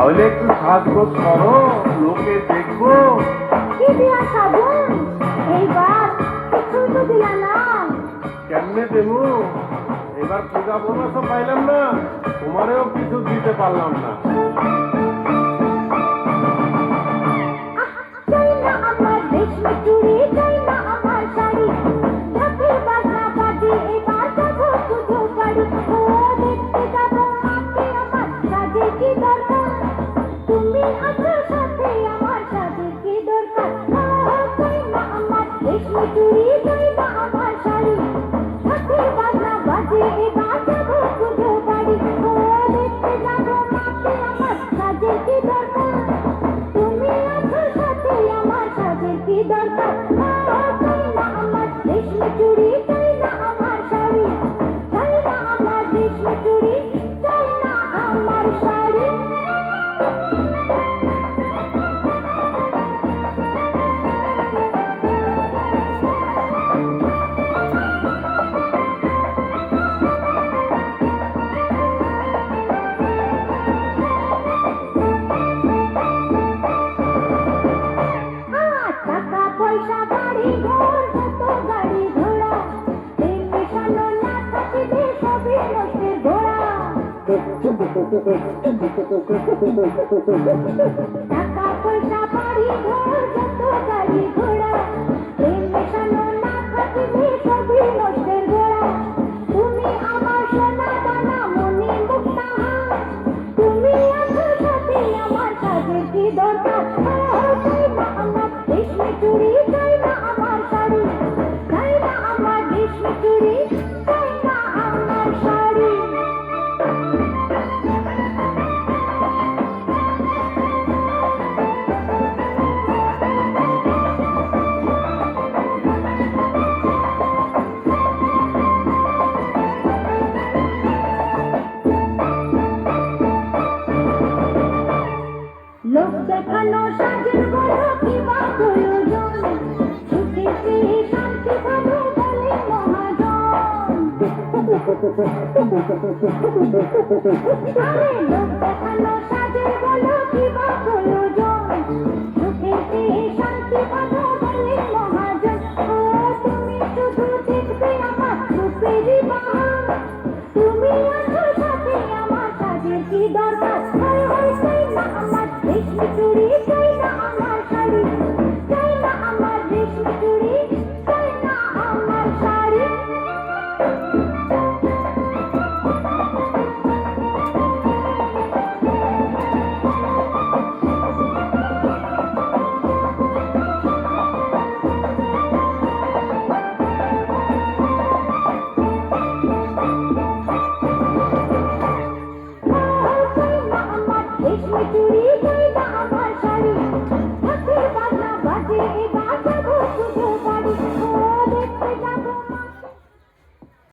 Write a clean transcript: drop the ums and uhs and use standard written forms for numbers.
তাহলে একটু সাজগোজ করো, লোকে দেখবো। কি দিয়া সাবুন? এইবার কিছুই তো দিলা না। কেমনে দেবো? এবার পূজা বোনাসও পাইলাম না, তোমারেও কিছু দিতে পারলাম না। চাই না আমার রেশমি চুড়ি, চাই না আমার শাড়ি, ঢাকের বাজনা বাজে এবার যাবো পুজো বাড়ি। ও দেখতে যাবো মাকে আমার, সাজে কি দরকার? তুমি আছো সাথে আমার, সাজে কি দরকার? চাই না আমার রেশমি চুড়ি, চাই না আমার শাড়ি, ঢাকের বাজনা বাজে এবার যাবো পুজো বাড়ি। ও দেখতে যাবো মাকে আমার, সাজে কি দরকার? তুমি আছো সাথে আমার, সাজে কি দরকার? চাই না আমার রেশমি চুড়ি, চাই না আমার শাড়ি, চাই না আমার রেশমি চুড়ি, চাই না আমার শাড়ি। টাকা পয়সা বাড়ি ঘর যত গাড়ি ঘোড়া, প্রেম মেশানো না থাকিলে সবই নষ্টের ঘোড়া। টাকা পয়সা বাড়ি ঘর যত গাড়ি ঘোড়া, প্রেম মেশানো না থাকিলে সবই নষ্টের ঘোড়া। তুমি আমার সোনা দানা মনি মুক্তা, তুমি আছো সাথে আমার, সাজের কি দরকার? চাই না আমার রেশমি চুড়ি, চাই না আমার শাড়ি, চাই না আমার রেশমি চুড়ি, চাই না আমার শাড়ি। লোক দেখানো সাজের বড় কিবা প্রয়োজন, সুখেতে শান্তি পাবো বলে মহাজন। আরে লোক দেখানো সাজের বড় কিবা প্রয়োজন, সুখেতে শান্তি পাবো বলে মহাজন। ও তুমি শুধু দেখবে আমার রূপেরই বাহার, তুমি আছো সাথে আমার, সাজের কি দরকার? চাই না আমার রেশমি চুড়ি,